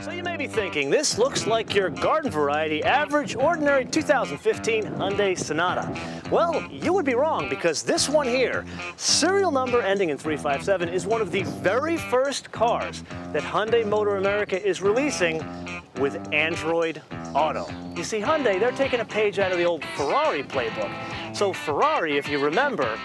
So you may be thinking, this looks like your garden variety, average, ordinary 2015 Hyundai Sonata. Well, you would be wrong, because this one here, serial number ending in 357, is one of the very first cars that Hyundai Motor America is releasing with Android Auto. You see, Hyundai, they're taking a page out of the old Ferrari playbook. So Ferrari, if you remember,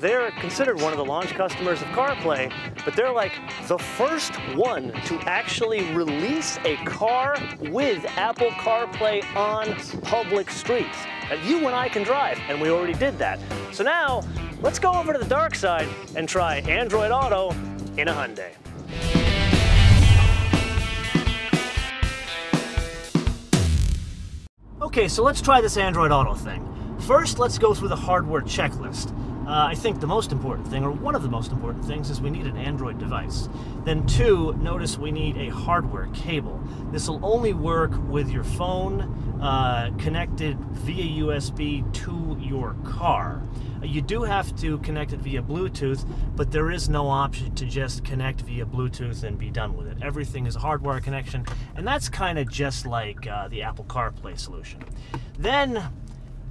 they're considered one of the launch customers of CarPlay, but they're like the first one to actually release a car with Apple CarPlay on public streets that you and I can drive, and we already did that. So now, let's go over to the dark side and try Android Auto in a Hyundai. Okay, so let's try this Android Auto thing. First, let's go through the hardware checklist. I think the most important thing, or one of the most important things, is we need an Android device. Then two, notice we need a hardware cable. This will only work with your phone connected via USB to your car. You do have to connect it via Bluetooth, but there is no option to just connect via Bluetooth and be done with it. Everything is a hardware connection, and that's kind of just like the Apple CarPlay solution. Then,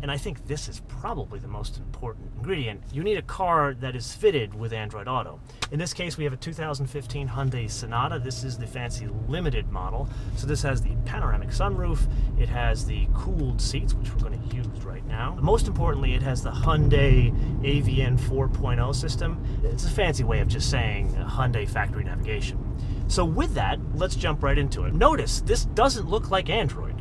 and I think this is probably the most important ingredient, you need a car that is fitted with Android Auto. In this case, we have a 2015 Hyundai Sonata. This is the fancy limited model. So this has the panoramic sunroof, it has the cooled seats, which we're going to use right now. Most importantly, it has the Hyundai AVN 4.0 system. It's a fancy way of just saying Hyundai factory navigation. So with that, let's jump right into it. Notice, this doesn't look like Android.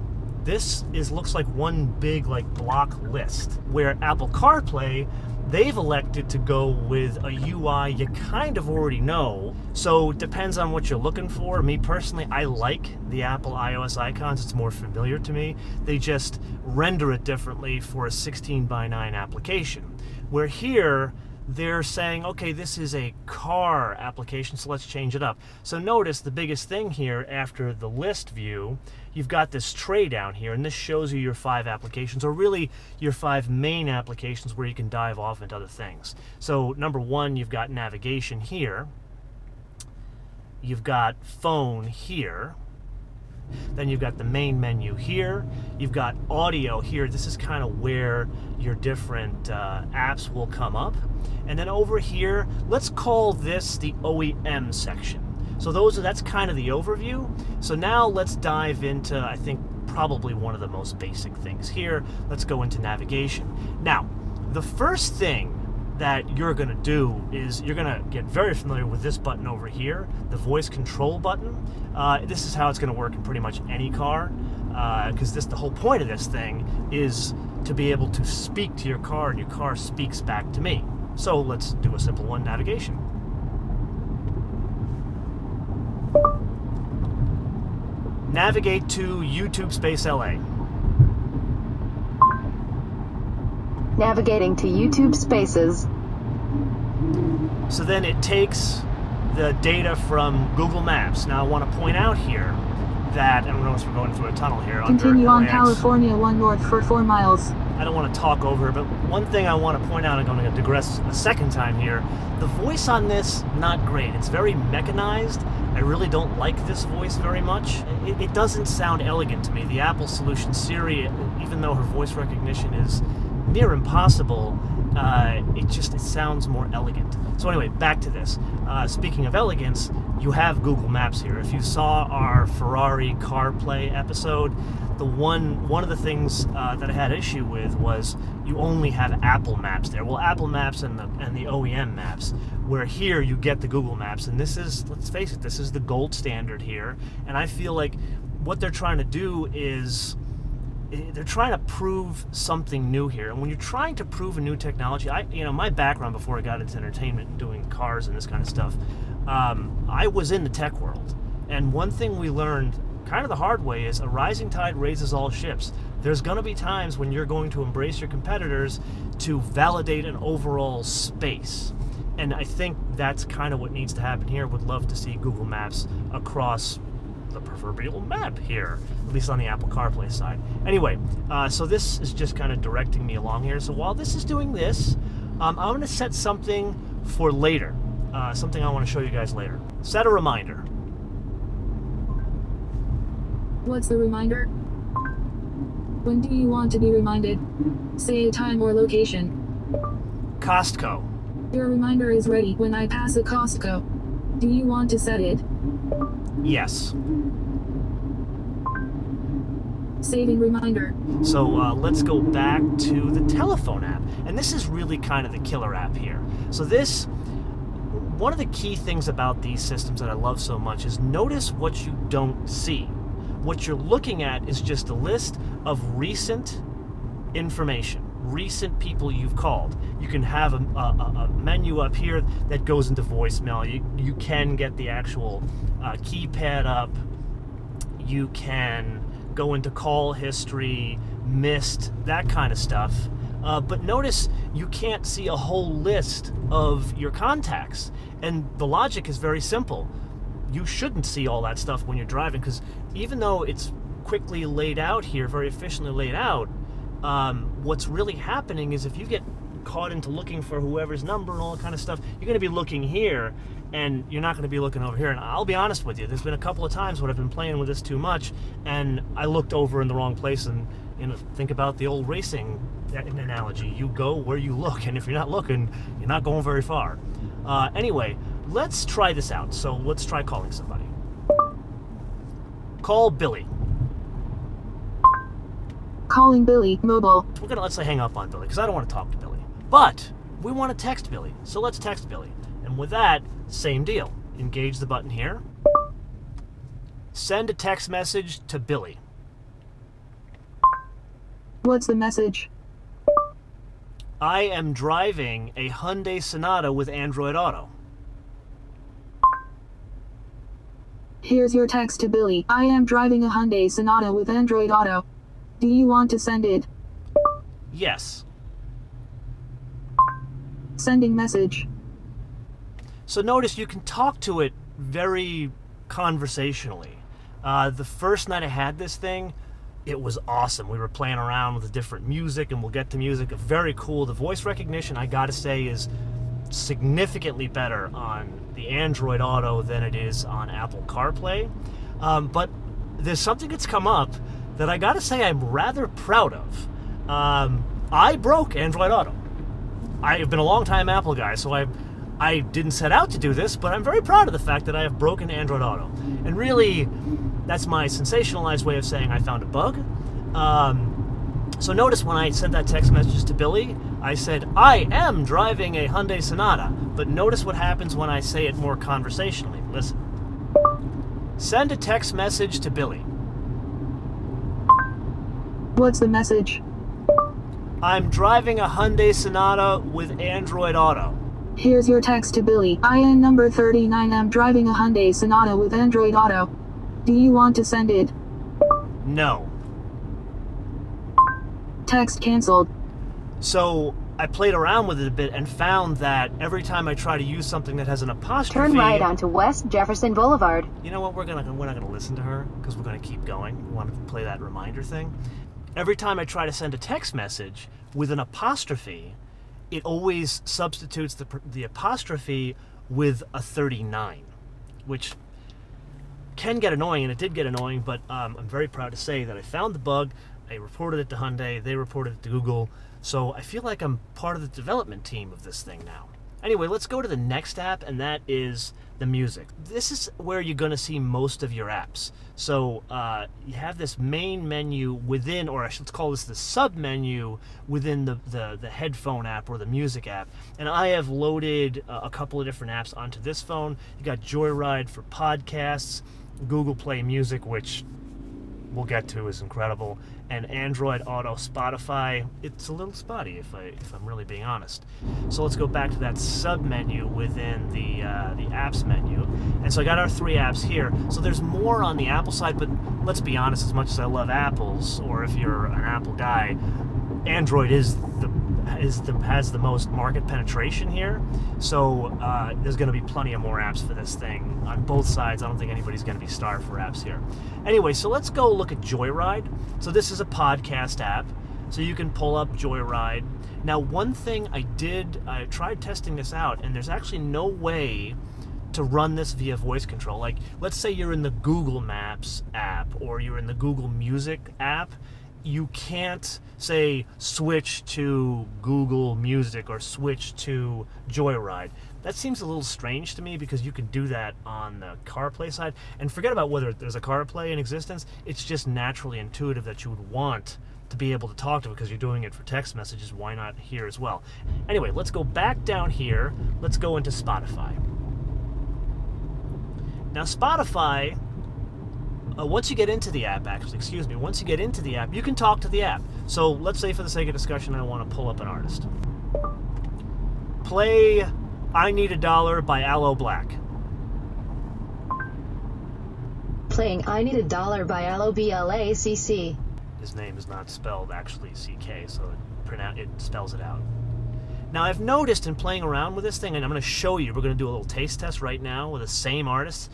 This looks like one big block list, where Apple CarPlay, they've elected to go with a UI you kind of already know. So it depends on what you're looking for. Me personally, I like the Apple iOS icons. It's more familiar to me. They just render it differently for a 16:9 application. Where here, they're saying, okay, this is a car application, so let's change it up. So notice the biggest thing here after the list view, you've got this tray down here, and this shows you your 5 applications, or really your 5 main applications where you can dive off into other things. So number 1, you've got navigation here. You've got phone here. Then you've got the main menu here. You've got audio here. This is kind of where your different apps will come up. And then over here, let's call this the OEM section. So that's kind of the overview. So now let's dive into, I think, probably one of the most basic things here. Let's go into navigation. Now, the first thing that you're going to do is you're going to get very familiar with this button over here, the voice control button. This is how it's going to work in pretty much any car, because the whole point of this thing is to be able to speak to your car, and your car speaks back to me. So let's do a simple one, navigation. Navigate to YouTube Space LA. Navigating to YouTube Spaces. So then it takes the data from Google Maps. Now I want to point out here that, and notice we're going through a tunnel here. Continue on California 1 north for 4 miles. I don't want to talk over it, but one thing I want to point out, I'm going to digress a second time here. The voice on this, not great. It's very mechanized. I really don't like this voice very much. It doesn't sound elegant to me. The Apple solution, Siri, even though her voice recognition is near impossible, it sounds more elegant. So anyway, back to this. Speaking of elegance, you have Google Maps here. If you saw our Ferrari CarPlay episode, one of the things that I had issue with was you only have Apple Maps there. Well, Apple Maps and the OEM Maps, where here you get the Google Maps, and this is, let's face it, this is the gold standard here. And I feel like what they're trying to do is they're trying to prove something new here. And when you're trying to prove a new technology, my background before I got into entertainment and doing cars and this kind of stuff, I was in the tech world. And one thing we learned kind of the hard way is a rising tide raises all ships. There's going to be times when you're going to embrace your competitors to validate an overall space. And I think that's kind of what needs to happen here. Would love to see Google Maps across the proverbial map here, at least on the Apple CarPlay side. Anyway, so this is just kind of directing me along here. So while this is doing this, I'm going to set something for later, something I want to show you guys later. Set a reminder. What's the reminder? When do you want to be reminded? Say a time or location. Costco. Your reminder is ready when I pass a Costco. Do you want to set it? Yes. Saving reminder. So let's go back to the telephone app. And this is really kind of the killer app here. So one of the key things about these systems that I love so much is notice what you don't see. What you're looking at is just a list of recent information, recent people you've called. You can have a menu up here that goes into voicemail. You can get the actual keypad up. You can go into call history, missed, that kind of stuff. But notice you can't see a whole list of your contacts. And the logic is very simple. You shouldn't see all that stuff when you're driving, because even though it's quickly laid out here, very efficiently laid out, what's really happening is if you get caught into looking for whoever's number and all that kind of stuff, you're going to be looking here, and you're not going to be looking over here. And I'll be honest with you, there's been a couple of times when I've been playing with this too much, and I looked over in the wrong place. And think about the old racing analogy. You go where you look, and if you're not looking, you're not going very far. Anyway, let's try this out. So let's try calling somebody. Call Billy. Calling Billy, mobile. Let's say hang up on Billy, because I don't want to talk to Billy. But we want to text Billy, so let's text Billy. And with that, same deal. Engage the button here. Send a text message to Billy. What's the message? I am driving a Hyundai Sonata with Android Auto. Here's your text to Billy. I am driving a Hyundai Sonata with Android Auto. Do you want to send it? Yes. Sending message. So notice you can talk to it very conversationally. The first night I had this thing, it was awesome. We were playing around with the different music, and we'll get to music. Very cool. The voice recognition, I gotta say, is significantly better on the Android Auto than it is on Apple CarPlay. But there's something that's come up that I gotta say I'm rather proud of. I broke Android Auto. I've been a long-time Apple guy, so I didn't set out to do this, but I'm very proud of the fact that I have broken Android Auto. And really, that's my sensationalized way of saying I found a bug. So notice when I sent that text message to Billy, I said, I am driving a Hyundai Sonata. But notice what happens when I say it more conversationally. Listen. Send a text message to Billy. What's the message? I'm driving a Hyundai Sonata with Android Auto. Here's your text to Billy. IN number 39. I'm driving a Hyundai Sonata with Android Auto. Do you want to send it? No. Text canceled. So I played around with it a bit and found that every time I try to use something that has an apostrophe... Turn right onto West Jefferson Boulevard. You know what? We're not going to listen to her, because we're going to keep going. We want to play that reminder thing. Every time I try to send a text message with an apostrophe, it always substitutes the apostrophe with a 39, which can get annoying, and it did get annoying, but I'm very proud to say that I found the bug. I reported it to Hyundai, they reported it to Google, so I feel like I'm part of the development team of this thing now. Anyway, let's go to the next app, and that is the music. This is where you're going to see most of your apps. So you have this main menu within, or let's call this the sub-menu within the headphone app or the music app. And I have loaded a couple of different apps onto this phone. You got Joyride for podcasts, Google Play Music, which we'll get to, is incredible, and Android Auto, Spotify. It's a little spotty if I'm really being honest. So let's go back to that sub-menu within the apps menu. And so I got our three apps here. So there's more on the Apple side, but let's be honest, as much as I love apples, or if you're an Apple guy, Android has the most market penetration here. So there's going to be plenty of more apps for this thing on both sides. I don't think anybody's going to be starved for apps here. Anyway, so let's go look at Joyride. So this is a podcast app, so you can pull up Joyride. Now, one thing I tried testing this out, and there's actually no way to run this via voice control. Like, let's say you're in the Google Maps app, or you're in the Google Music app, you can't say switch to Google Music or switch to Joyride. That seems a little strange to me because you can do that on the CarPlay side. And forget about whether there's a CarPlay in existence, it's just naturally intuitive that you would want to be able to talk to it because you're doing it for text messages. Why not here as well? Anyway, let's go back down here. Let's go into Spotify. Now Spotify, once you get into the app, once you get into the app, you can talk to the app. So let's say for the sake of discussion, I want to pull up an artist. Play I Need a Dollar by Aloe Blacc. Playing I Need a Dollar by Aloe Blacc. His name is not spelled actually CK, so it spells it out. Now I've noticed in playing around with this thing, and I'm going to show you, we're going to do a little taste test right now with the same artist,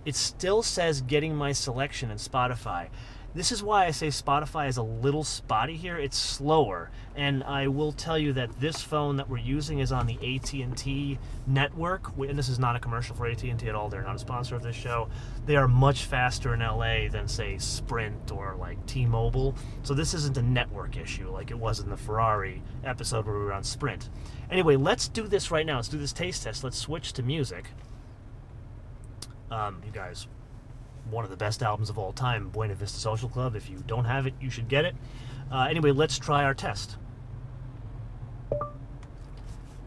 it still says getting my selection in Spotify. This is why I say Spotify is a little spotty here. It's slower, and I will tell you that this phone that we're using is on the AT&T network, and this is not a commercial for AT&T at all. They're not a sponsor of this show. They are much faster in LA than, say, Sprint or like T-Mobile, so this isn't a network issue like it was in the Ferrari episode where we were on Sprint. Anyway, let's do this right now. Let's do this taste test. Let's switch to music. You guys, one of the best albums of all time, Buena Vista Social Club. If you don't have it, you should get it. Anyway, let's try our test.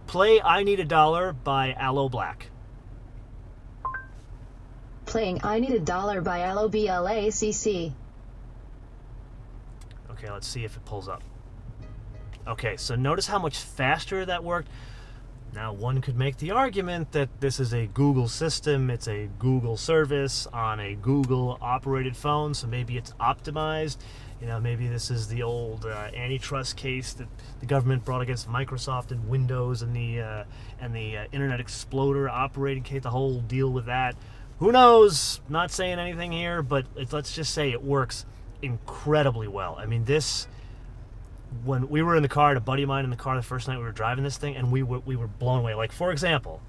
Play I Need a Dollar by Aloe Blacc. Playing I Need a Dollar by Aloe Blacc. Okay, let's see if it pulls up. Okay, so notice how much faster that worked. Now, one could make the argument that this is a Google system, it's a Google service on a Google-operated phone, so maybe it's optimized. You know, maybe this is the old antitrust case that the government brought against Microsoft and Windows and the Internet Explorer operating case, the whole deal with that. Who knows? Not saying anything here, but let's just say it works incredibly well. I mean, this... When we were in the car, a buddy of mine in the car the first night we were driving this thing, and we were blown away. Like, for example,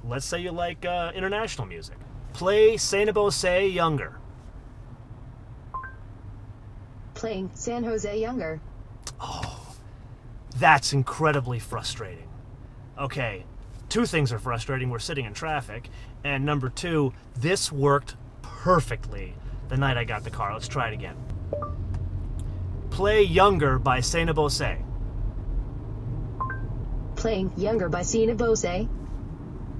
let's say you like international music. Play Saint Bose Younger. Playing San Jose Younger. Oh, that's incredibly frustrating. Okay, two things are frustrating. We're sitting in traffic, and number two, this worked perfectly the night I got the car. Let's try it again. Play Younger by Saint Bose. Playing Younger by Saint Bose.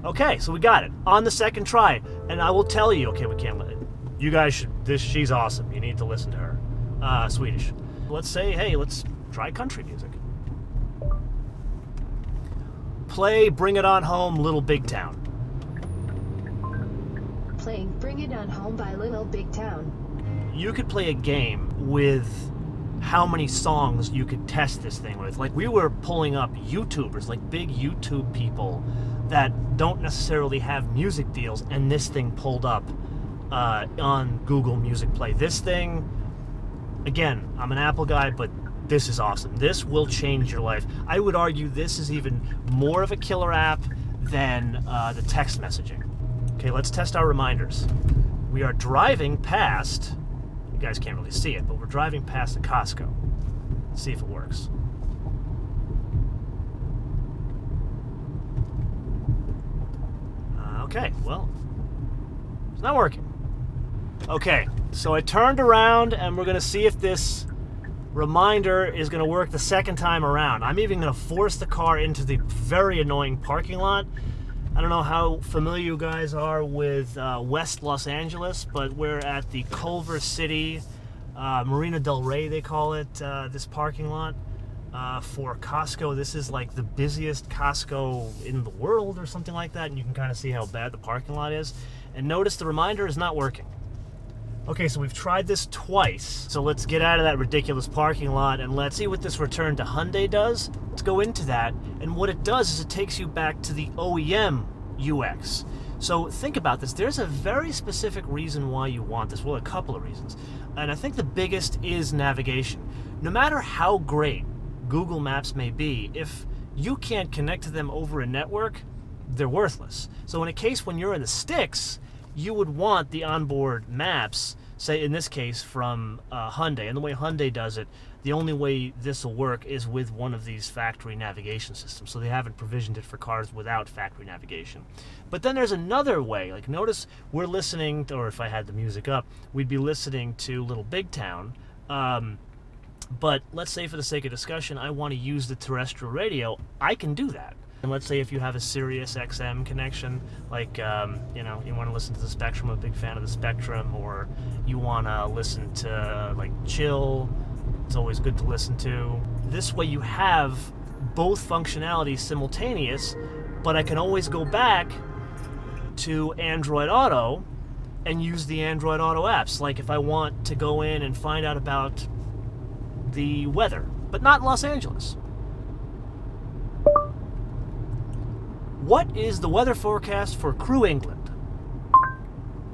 Okay, so we got it on the second try, and I will tell you. Okay, we can't let it. You guys should. She's awesome. You need to listen to her. Swedish. Let's say, hey, let's try country music. Play Bring It On Home, Little Big Town. Playing Bring It On Home by Little Big Town. You could play a game with how many songs you could test this thing with. Like, we were pulling up YouTubers, like big YouTube people that don't necessarily have music deals, and this thing pulled up on Google Music Play. This thing, again, I'm an Apple guy, but this is awesome. This will change your life. I would argue this is even more of a killer app than the text messaging. Okay, let's test our reminders. We are driving past... You guys can't really see it, but we're driving past a Costco. Let's see if it works. Okay, well, it's not working. Okay, so I turned around, and we're going to see if this reminder is going to work the second time around. I'm even going to force the car into the very annoying parking lot. I don't know how familiar you guys are with West Los Angeles, but we're at the Culver City, Marina del Rey, they call it, this parking lot for Costco. This is like the busiest Costco in the world or something like that, and you can kind of see how bad the parking lot is. And notice the reminder is not working. Okay, so we've tried this twice, so let's get out of that ridiculous parking lot and let's see what this return to Hyundai does. Let's go into that, and what it does is it takes you back to the OEM UX. So think about this. There's a very specific reason why you want this. Well, a couple of reasons. And I think the biggest is navigation. No matter how great Google Maps may be, if you can't connect to them over a network, they're worthless. So in a case when you're in the sticks, you would want the onboard maps say in this case from Hyundai. And the way Hyundai does it, the only way this will work is with one of these factory navigation systems. So they haven't provisioned it for cars without factory navigation. But then there's another way. Like notice we're listening, or if I had the music up, we'd be listening to Little Big Town. But let's say for the sake of discussion, I want to use the terrestrial radio. I can do that. And let's say if you have a Sirius XM connection, like, you know, you want to listen to the Spectrum, I'm a big fan of the Spectrum, or you want to listen to, like, Chill, it's always good to listen to. This way you have both functionalities simultaneous, but I can always go back to Android Auto and use the Android Auto apps. Like if I want to go in and find out about the weather, but not in Los Angeles. What is the weather forecast for Crewe, England?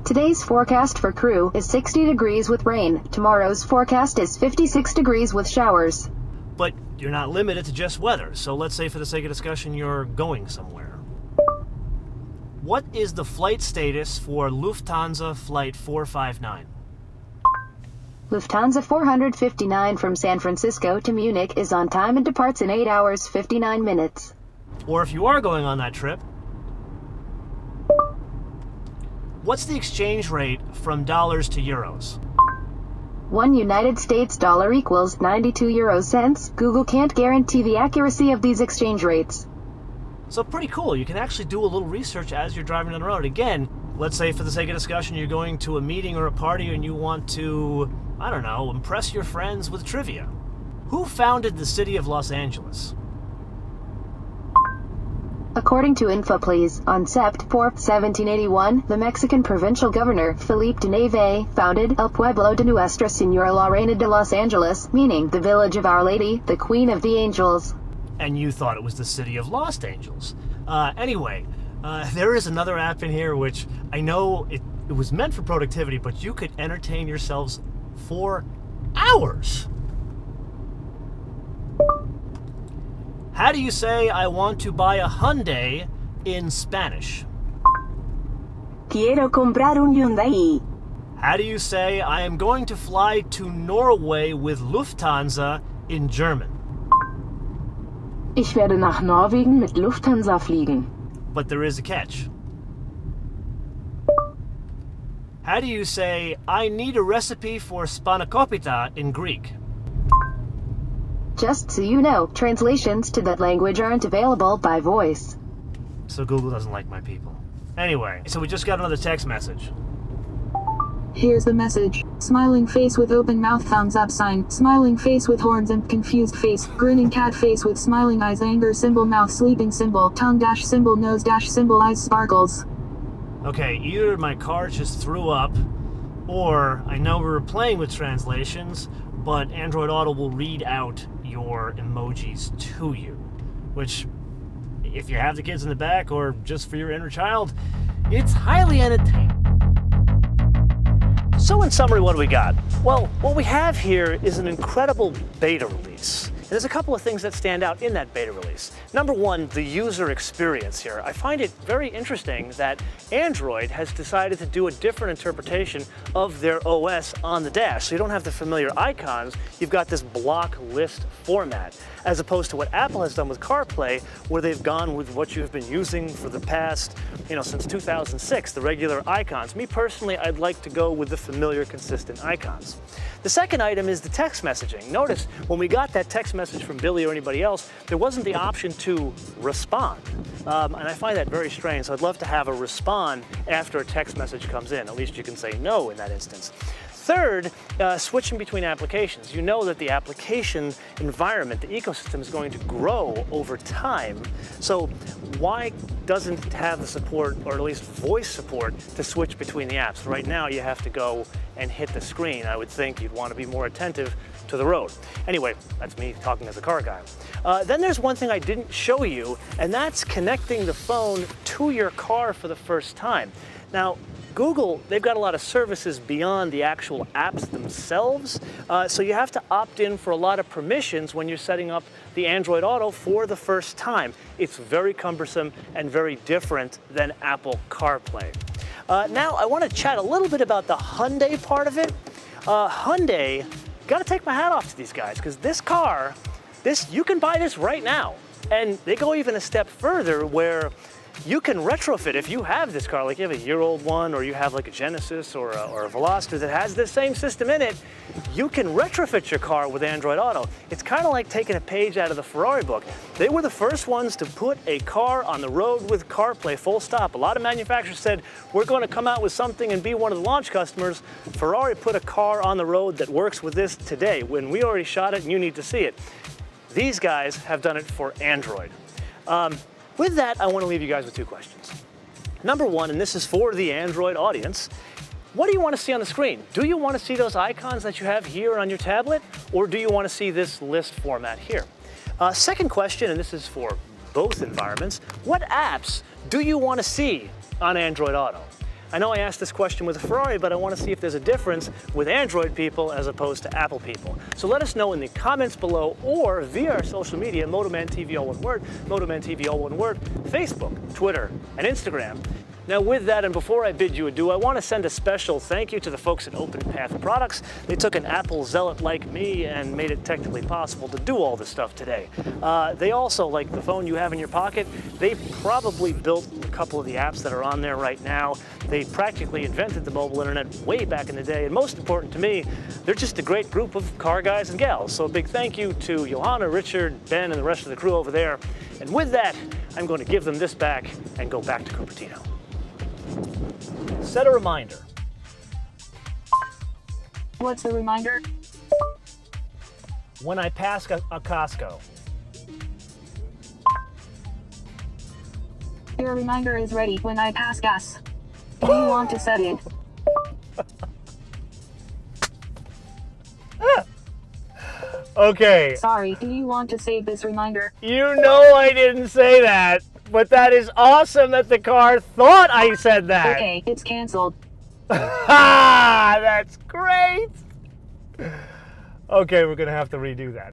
Today's forecast for Crewe is 60 degrees with rain. Tomorrow's forecast is 56 degrees with showers. But you're not limited to just weather, so let's say for the sake of discussion you're going somewhere. What is the flight status for Lufthansa Flight 459? Lufthansa 459 from San Francisco to Munich is on time and departs in 8 hours 59 minutes. Or if you are going on that trip, what's the exchange rate from dollars to euros? 1 United States dollar equals 92 euro cents. Google can't guarantee the accuracy of these exchange rates. So pretty cool. You can actually do a little research as you're driving down the road. Again, let's say for the sake of discussion, you're going to a meeting or a party and you want to, I don't know, impress your friends with trivia. Who founded the city of Los Angeles? According to InfoPlease, on Sept 4, 1781, the Mexican provincial governor, Felipe de Neve, founded El Pueblo de Nuestra Señora La Reina de Los Angeles, meaning the village of Our Lady, the Queen of the Angels. And you thought it was the city of Los Angeles. Anyway, there is another app in here which I know it was meant for productivity, but you could entertain yourselves for hours. How do you say I want to buy a Hyundai in Spanish? Quiero comprar un Hyundai. How do you say I am going to fly to Norway with Lufthansa in German? Ich werde nach Norwegen mit Lufthansa fliegen. But there is a catch. How do you say I need a recipe for spanakopita in Greek? Just so you know, translations to that language aren't available by voice. So Google doesn't like my people. Anyway, so we just got another text message. Here's the message. Smiling face with open mouth thumbs up sign. Smiling face with horns and confused face. Grinning cat face with smiling eyes anger symbol mouth sleeping symbol tongue dash symbol nose dash symbol eyes sparkles. Okay, either my car just threw up, or I know we were playing with translations, but Android Auto will read out your emojis to you, which, if you have the kids in the back or just for your inner child, it's highly entertaining. So in summary, what do we got? Well, what we have here is an incredible beta release. And there's a couple of things that stand out in that beta release. Number one, the user experience here. I find it very interesting that Android has decided to do a different interpretation of their OS on the dash. So you don't have the familiar icons, you've got this block list format, as opposed to what Apple has done with CarPlay, where they've gone with what you've been using for the past, since 2006, the regular icons. Me personally, I'd like to go with the familiar, consistent icons. The second item is the text messaging. Notice when we got that text message from Billy or anybody else, there wasn't the option to respond. And I find that very strange, so I'd love to have a respond after a text message comes in. At least you can say no in that instance. Third, switching between applications. You know that the application environment, the ecosystem, is going to grow over time. So why doesn't it have the support, or at least voice support, to switch between the apps? Right now you have to go and hit the screen. I would think you'd want to be more attentive to the road. Anyway, that's me talking as a car guy. Then there's one thing I didn't show you, and that's connecting the phone to your car for the first time. Now, Google, they've got a lot of services beyond the actual apps themselves, so you have to opt in for a lot of permissions when you're setting up the Android Auto for the first time. It's very cumbersome and very different than Apple CarPlay. Now I want to chat a little bit about the Hyundai part of it. Hyundai, got to take my hat off to these guys, because this car, you can buy this right now. And they go even a step further where you can retrofit. If you have this car, like you have a year-old one, or you have like a Genesis or a Veloster that has this same system in it, you can retrofit your car with Android Auto. It's kind of like taking a page out of the Ferrari book. They were the first ones to put a car on the road with CarPlay, full stop. A lot of manufacturers said, we're going to come out with something and be one of the launch customers. Ferrari put a car on the road that works with this today, when we already shot it and you need to see it. These guys have done it for Android. With that, I want to leave you guys with two questions. Number one, and this is for the Android audience, what do you want to see on the screen? Do you want to see those icons that you have here on your tablet, or do you want to see this list format here? Second question, and this is for both environments, what apps do you want to see on Android Auto? I know I asked this question with a Ferrari, but I want to see if there's a difference with Android people as opposed to Apple people. So let us know in the comments below or via our social media, Motoman TV all one word, Motoman TV all one word, Facebook, Twitter, and Instagram. Now with that, and before I bid you adieu, I want to send a special thank you to the folks at OpenPath Products. They took an Apple zealot like me and made it technically possible to do all this stuff today. They also, like the phone you have in your pocket, they probably built a couple of the apps that are on there right now. They practically invented the mobile internet way back in the day, and most important to me, they're just a great group of car guys and gals. So a big thank you to Johanna, Richard, Ben, and the rest of the crew over there. And with that, I'm going to give them this back and go back to Cupertino. Set a reminder. What's the reminder? When I pass a Costco. Your reminder is ready when I pass gas. Do you want to set it? Okay. Sorry, do you want to save this reminder? You know I didn't say that, but that is awesome that the car thought I said that. Okay, it's canceled. Ha! That's great. Okay, we're gonna have to redo that.